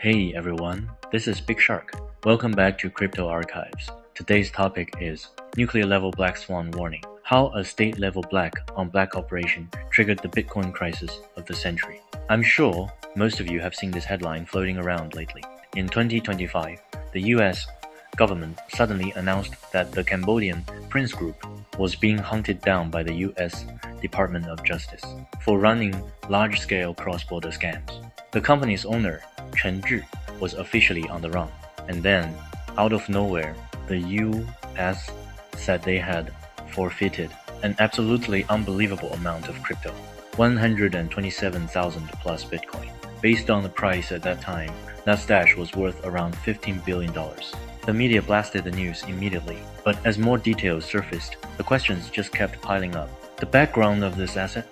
Hey everyone, this is Big Shark. Welcome back to Crypto Archives. Today's topic is Nuclear Level Black Swan Warning. How a state level black on black operation triggered the Bitcoin crisis of the century. I'm sure most of you have seen this headline floating around lately. In 2025, the US government suddenly announced that the Cambodian Prince Group was being hunted down by the US Department of Justice for running large-scale cross-border scams. The company's owner, Chen Zhi, was officially on the run, and then, out of nowhere, the US said they had forfeited an absolutely unbelievable amount of crypto, 127,000 plus Bitcoin. Based on the price at that time, that stash was worth around $15 billion. The media blasted the news immediately, but as more details surfaced, the questions just kept piling up. The background of this asset?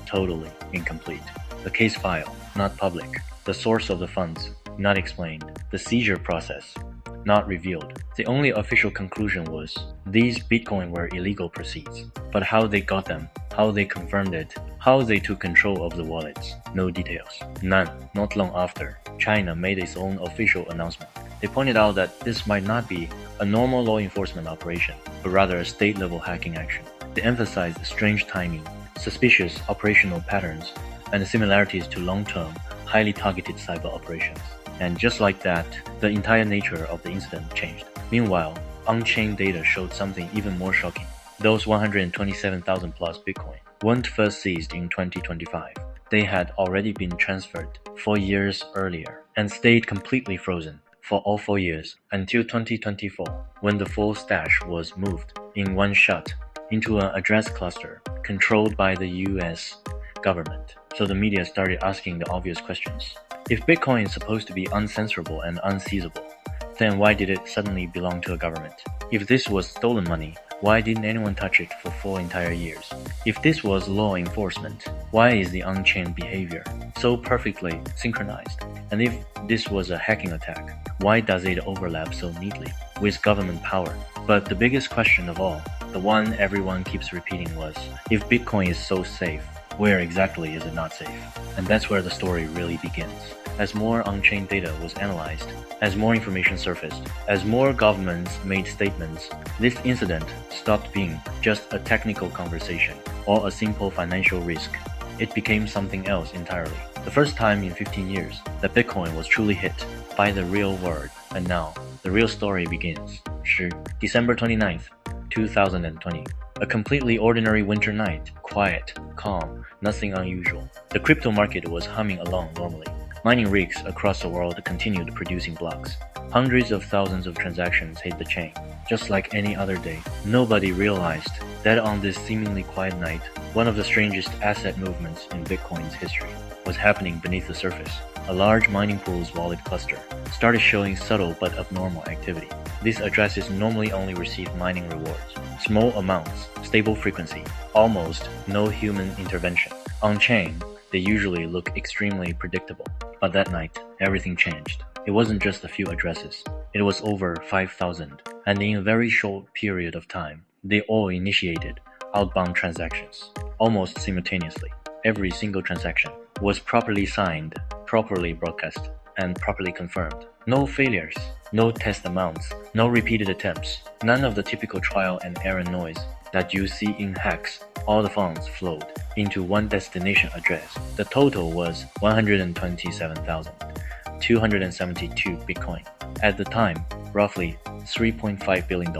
Totally incomplete. The case file? Not public. The source of the funds? Not explained. The seizure process? Not revealed. The only official conclusion was, these Bitcoin were illegal proceeds. But how they got them, how they confirmed it, how they took control of the wallets, no details. None. Not long after, China made its own official announcement. They pointed out that this might not be a normal law enforcement operation, but rather a state-level hacking action. They emphasized strange timing, suspicious operational patterns, and the similarities to long-term, highly targeted cyber operations. And just like that, the entire nature of the incident changed. Meanwhile, on-chain data showed something even more shocking. Those 127,000 plus Bitcoin weren't first seized in 2025. They had already been transferred 4 years earlier and stayed completely frozen for all 4 years until 2024, when the full stash was moved in one shot into an address cluster controlled by the US government. So the media started asking the obvious questions. If Bitcoin is supposed to be uncensorable and unseizable, then why did it suddenly belong to a government? If this was stolen money, why didn't anyone touch it for 4 entire years? If this was law enforcement, why is the on-chain behavior so perfectly synchronized? And if this was a hacking attack, why does it overlap so neatly with government power? But the biggest question of all, the one everyone keeps repeating, was, if Bitcoin is so safe, where exactly is it not safe? And that's where the story really begins. As more on-chain data was analyzed, as more information surfaced, as more governments made statements, this incident stopped being just a technical conversation or a simple financial risk. It became something else entirely. The first time in 15 years that Bitcoin was truly hit by the real world. And now, the real story begins. December 29th, 2020. A completely ordinary winter night, quiet, calm, nothing unusual. The crypto market was humming along normally. Mining rigs across the world continued producing blocks. Hundreds of thousands of transactions hit the chain. Just like any other day, nobody realized that on this seemingly quiet night, one of the strangest asset movements in Bitcoin's history was happening beneath the surface. A large mining pool's wallet cluster started showing subtle but abnormal activity. These addresses normally only receive mining rewards. Small amounts, stable frequency, almost no human intervention. On-chain, they usually look extremely predictable. But that night, everything changed. It wasn't just a few addresses. It was over 5,000. And in a very short period of time, they all initiated outbound transactions, almost simultaneously. Every single transaction was properly signed, properly broadcast, and properly confirmed. No failures, no test amounts, no repeated attempts, none of the typical trial and error noise that you see in hacks. All the funds flowed into one destination address. The total was 127,272 Bitcoin. At the time, roughly $3.5 billion.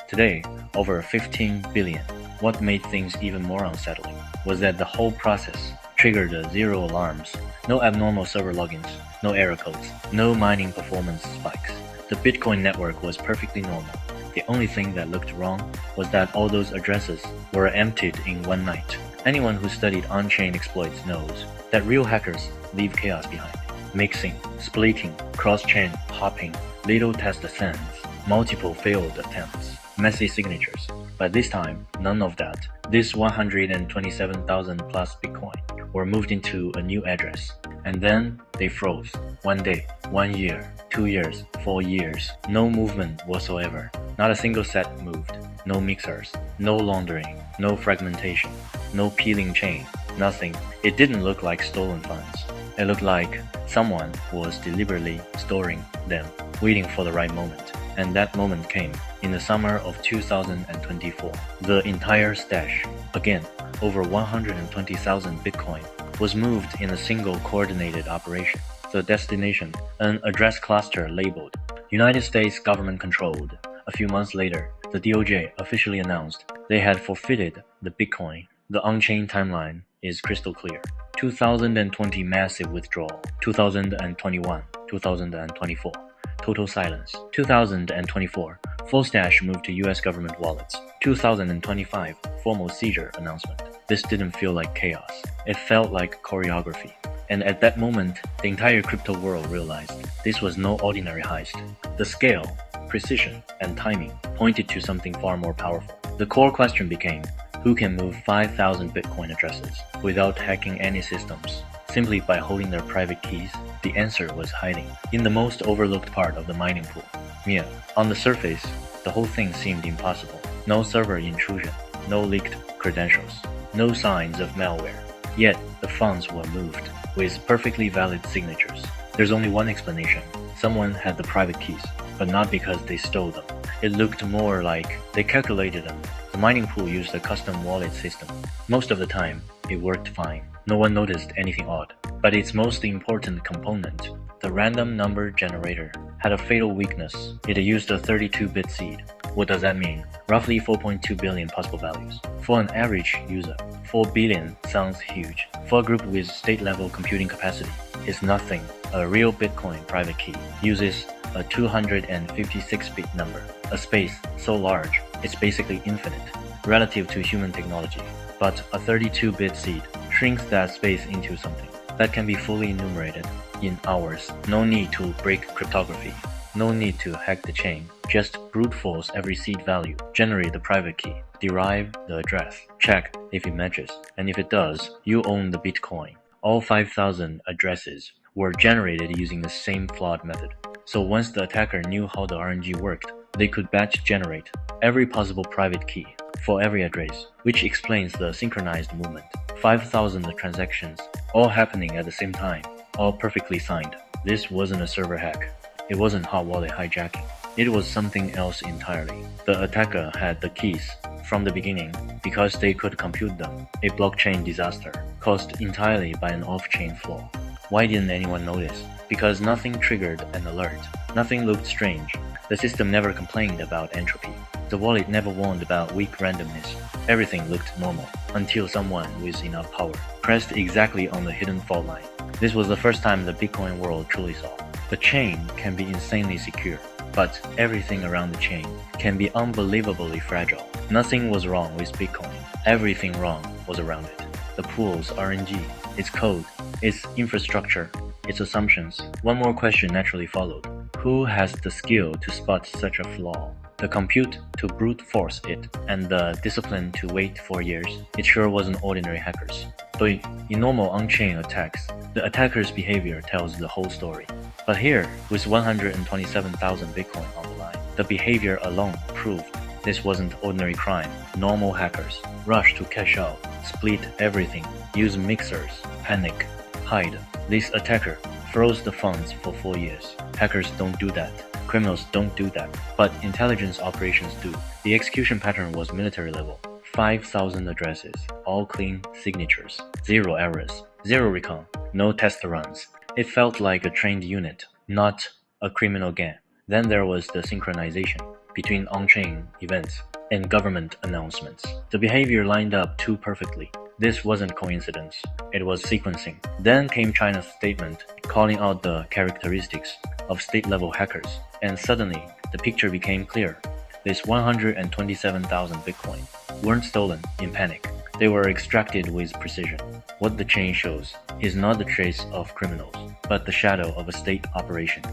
Today, over 15 billion. What made things even more unsettling was that the whole process triggered zero alarms, no abnormal server logins, no error codes, no mining performance spikes. The Bitcoin network was perfectly normal. The only thing that looked wrong was that all those addresses were emptied in one night. Anyone who studied on-chain exploits knows that real hackers leave chaos behind. Mixing, splitting, cross-chain hopping, little test sends, multiple failed attempts, messy signatures. But this time, none of that. This 127,000 plus Bitcoin were moved into a new address. And then they froze. 1 day, 1 year, 2 years, 4 years. No movement whatsoever. Not a single set moved. No mixers, no laundering, no fragmentation, no peeling chain, nothing. It didn't look like stolen funds. It looked like someone was deliberately storing them, waiting for the right moment. And that moment came in the summer of 2024. The entire stash, again, over 120,000 Bitcoin, was moved in a single coordinated operation. The destination, an address cluster labeled United States government controlled. A few months later, the DOJ officially announced they had forfeited the Bitcoin. The on-chain timeline is crystal clear. 2020 massive withdrawal. 2021, 2024. Total silence. 2024, full stash moved to US government wallets. 2025, formal seizure announcement. This didn't feel like chaos. It felt like choreography. And at that moment, the entire crypto world realized this was no ordinary heist. The scale, precision, and timing pointed to something far more powerful. The core question became, who can move 5,000 Bitcoin addresses without hacking any systems, simply by holding their private keys? The answer was hiding in the most overlooked part of the mining pool. Yeah, on the surface, the whole thing seemed impossible. No server intrusion, no leaked credentials, no signs of malware. Yet, the funds were moved with perfectly valid signatures. There's only one explanation. Someone had the private keys, but not because they stole them. It looked more like they calculated them. The mining pool used a custom wallet system. Most of the time, it worked fine. No one noticed anything odd. But its most important component, the random number generator, had a fatal weakness. It used a 32-bit seed. What does that mean? Roughly 4.2 billion possible values. For an average user, 4 billion sounds huge. For a group with state-level computing capacity, it's nothing. A real Bitcoin private key uses a 256-bit number, a space so large it's basically infinite relative to human technology. But a 32-bit seed shrinks that space into something that can be fully enumerated in hours. No need to break cryptography. No need to hack the chain. Just brute force every seed value, generate the private key, derive the address, check if it matches, and if it does, you own the Bitcoin. All 5,000 addresses were generated using the same flawed method. So once the attacker knew how the RNG worked, they could batch generate every possible private key for every address, which explains the synchronized movement. 5,000 transactions, all happening at the same time, all perfectly signed. This wasn't a server hack. It wasn't hot wallet hijacking. It was something else entirely. The attacker had the keys from the beginning because they could compute them. A blockchain disaster caused entirely by an off-chain flaw. Why didn't anyone notice? Because nothing triggered an alert. Nothing looked strange. The system never complained about entropy. The wallet never warned about weak randomness. Everything looked normal until someone with enough power pressed exactly on the hidden fault line. This was the first time the Bitcoin world truly saw. The chain can be insanely secure, but everything around the chain can be unbelievably fragile. Nothing was wrong with Bitcoin. Everything wrong was around it. The pool's RNG, its code, its infrastructure, its assumptions. One more question naturally followed. Who has the skill to spot such a flaw? The compute to brute force it, and the discipline to wait for years. It sure wasn't ordinary hackers. But in normal on-chain attacks, the attacker's behavior tells the whole story. But here, with 127,000 Bitcoin on the line, the behavior alone proved this wasn't ordinary crime. Normal hackers rush to cash out, split everything, use mixers, panic, hide. This attacker froze the funds for 4 years. Hackers don't do that. Criminals don't do that. But intelligence operations do. The execution pattern was military level. 5,000 addresses, all clean signatures, 0 errors, 0 recon, no test runs. It felt like a trained unit, not a criminal gang. Then there was the synchronization between on-chain events and government announcements. The behavior lined up too perfectly. This wasn't coincidence, it was sequencing. Then came China's statement calling out the characteristics of state-level hackers, and suddenly the picture became clear. This 127,000 Bitcoin weren't stolen in panic. They were extracted with precision. What the chain shows is not the trace of criminals, but the shadow of a state operation.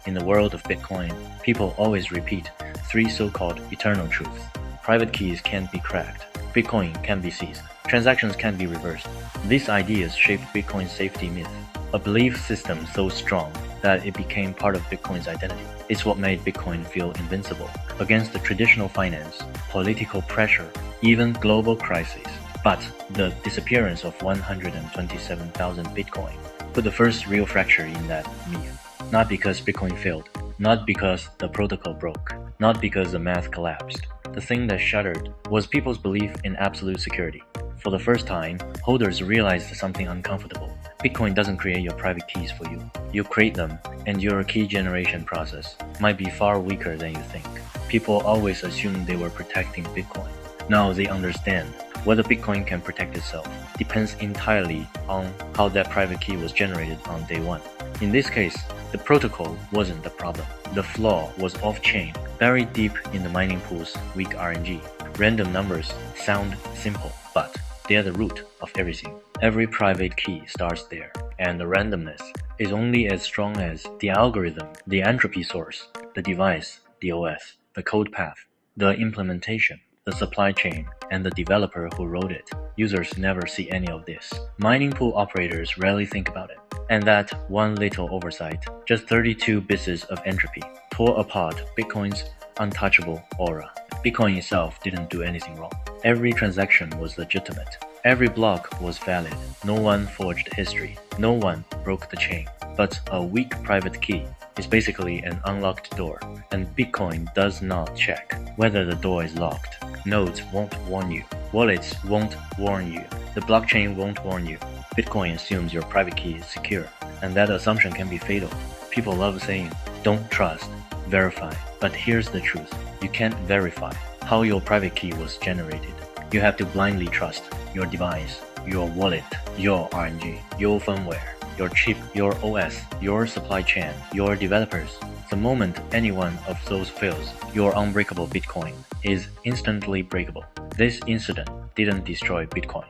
In the world of Bitcoin, people always repeat 3 so-called eternal truths. Private keys can't be cracked. Bitcoin can be seized. Transactions can be reversed. These ideas shaped Bitcoin's safety myth, a belief system so strong that it became part of Bitcoin's identity. It's what made Bitcoin feel invincible against the traditional finance, political pressure, even global crises. But the disappearance of 127,000 Bitcoin put the first real fracture in that myth. Not because Bitcoin failed, not because the protocol broke, not because the math collapsed. The thing that shattered was people's belief in absolute security. For the first time, holders realized something uncomfortable. Bitcoin doesn't create your private keys for you. You create them, and your key generation process might be far weaker than you think. People always assumed they were protecting Bitcoin. Now they understand. Whether Bitcoin can protect itself depends entirely on how that private key was generated on day one. In this case, the protocol wasn't the problem. The flaw was off-chain, buried deep in the mining pool's weak RNG. Random numbers sound simple, but they are the root of everything. Every private key starts there, and the randomness is only as strong as the algorithm, the entropy source, the device, the OS, the code path, the implementation, the supply chain, and the developer who wrote it. Users never see any of this. Mining pool operators rarely think about it. And that one little oversight, just 32 bits of entropy, tore apart Bitcoin's untouchable aura. Bitcoin itself didn't do anything wrong. Every transaction was legitimate. Every block was valid. No one forged history. No one broke the chain. But a weak private key is basically an unlocked door, and Bitcoin does not check whether the door is locked. Nodes won't warn you. Wallets won't warn you. The blockchain won't warn you. Bitcoin assumes your private key is secure, and that assumption can be fatal. People love saying, don't trust, verify. But here's the truth. You can't verify how your private key was generated. You have to blindly trust your device, your wallet, your RNG, your firmware, your chip, your OS, your supply chain, your developers. The moment any one of those fails, your unbreakable Bitcoin is instantly breakable. This incident didn't destroy Bitcoin.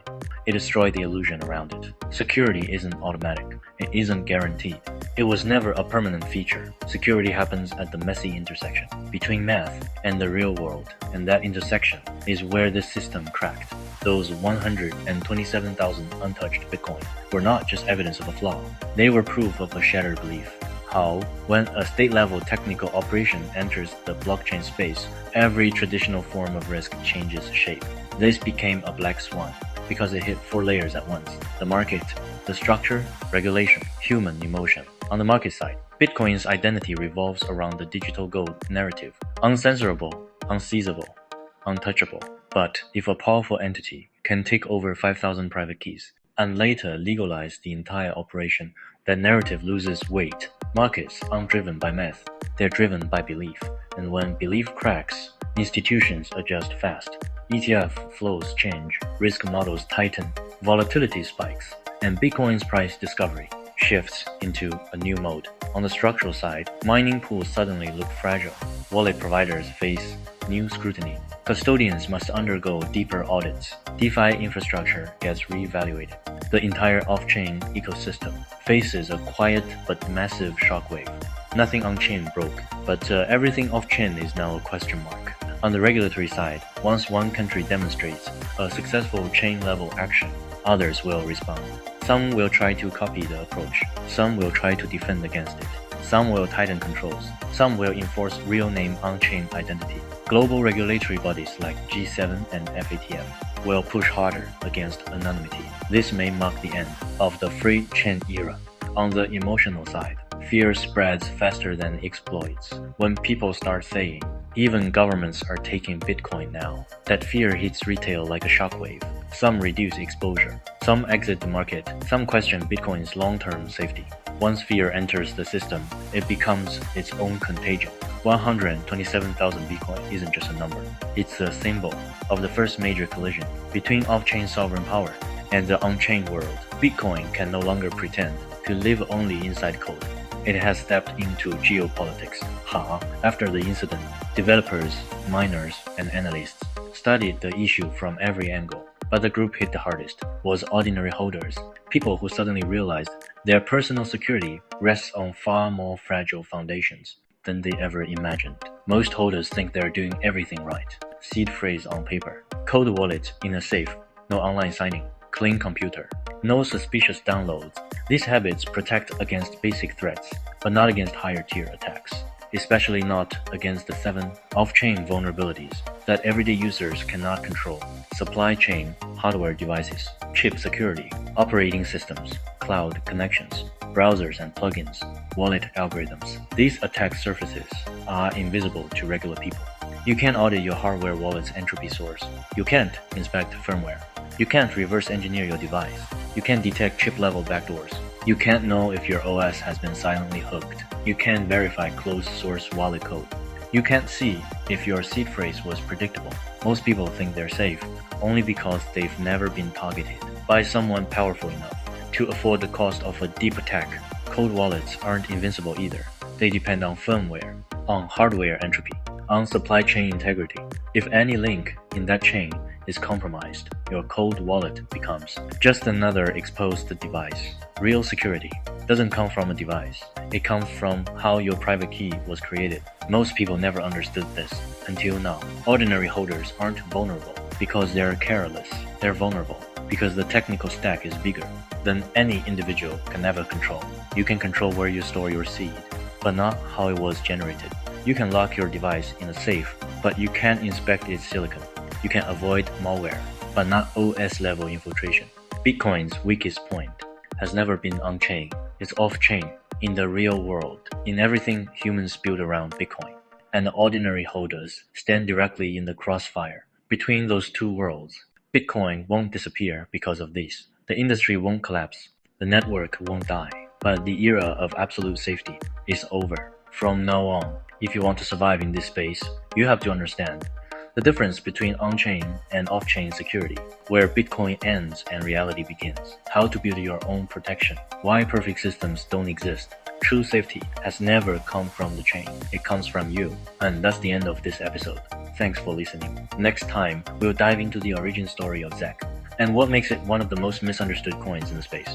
It destroyed the illusion around it. Security isn't automatic. It isn't guaranteed. It was never a permanent feature. Security happens at the messy intersection between math and the real world, and that intersection is where this system cracked. Those 127,000 untouched Bitcoin were not just evidence of a flaw. They were proof of a shattered belief. How, when a state-level technical operation enters the blockchain space, every traditional form of risk changes shape. This became a black swan because it hit 4 layers at once: the market, the structure, regulation, human emotion. On the market side, Bitcoin's identity revolves around the digital gold narrative: uncensorable, unseizable, untouchable. But if a powerful entity can take over 5,000 private keys and later legalize the entire operation, that narrative loses weight. Markets aren't driven by math, they're driven by belief. And when belief cracks, institutions adjust fast. ETF flows change, risk models tighten, volatility spikes, and Bitcoin's price discovery shifts into a new mode. On the structural side, mining pools suddenly look fragile. Wallet providers face new scrutiny. Custodians must undergo deeper audits. DeFi infrastructure gets reevaluated. The entire off-chain ecosystem faces a quiet but massive shockwave. Nothing on-chain broke, but everything off-chain is now a question mark. On the regulatory side, once one country demonstrates a successful chain-level action, others will respond. Some will try to copy the approach. Some will try to defend against it. Some will tighten controls. Some will enforce real-name on-chain identity. Global regulatory bodies like G7 and FATF will push harder against anonymity. This may mark the end of the free chain era. On the emotional side, fear spreads faster than exploits. When people start saying, even governments are taking Bitcoin now, that fear hits retail like a shockwave. Some reduce exposure. Some exit the market. Some question Bitcoin's long-term safety. Once fear enters the system, it becomes its own contagion. 127,000 Bitcoin isn't just a number. It's a symbol of the first major collision between off-chain sovereign power and the on-chain world. Bitcoin can no longer pretend to live only inside code. It has stepped into geopolitics. After the incident, developers, miners, and analysts studied the issue from every angle. But the group hit the hardest was ordinary holders, people who suddenly realized their personal security rests on far more fragile foundations than they ever imagined. Most holders think they're doing everything right. Seed phrase on paper. Cold wallet in a safe. No online signing. Clean computer. No suspicious downloads. These habits protect against basic threats, but not against higher tier attacks. Especially not against the 7 off-chain vulnerabilities that everyday users cannot control: supply chain, hardware devices, chip security, operating systems, cloud connections. browsers and plugins, wallet algorithms. These attack surfaces are invisible to regular people. You can't audit your hardware wallet's entropy source. You can't inspect firmware. You can't reverse engineer your device. You can't detect chip-level backdoors. You can't know if your OS has been silently hooked. You can't verify closed-source wallet code. You can't see if your seed phrase was predictable. Most people think they're safe only because they've never been targeted by someone powerful enough to afford the cost of a deep attack. Cold wallets aren't invincible either. They depend on firmware, on hardware entropy, on supply chain integrity. If any link in that chain is compromised, your cold wallet becomes just another exposed device. Real security doesn't come from a device. It comes from how your private key was created. Most people never understood this until now. Ordinary holders aren't vulnerable because they're careless. They're vulnerable because the technical stack is bigger than any individual can ever control. You can control where you store your seed, but not how it was generated. You can lock your device in a safe, but you can't inspect its silicon. You can avoid malware, but not OS-level infiltration. Bitcoin's weakest point has never been on-chain. It's off-chain in the real world, in everything humans build around Bitcoin. And the ordinary holders stand directly in the crossfire between those two worlds. Bitcoin won't disappear because of this. The industry won't collapse. The network won't die. But the era of absolute safety is over. From now on, if you want to survive in this space, you have to understand the difference between on-chain and off-chain security, where Bitcoin ends and reality begins, how to build your own protection, why perfect systems don't exist. True safety has never come from the chain, it comes from you. And that's the end of this episode. Thanks for listening. Next time, we'll dive into the origin story of ZEC and what makes it one of the most misunderstood coins in the space.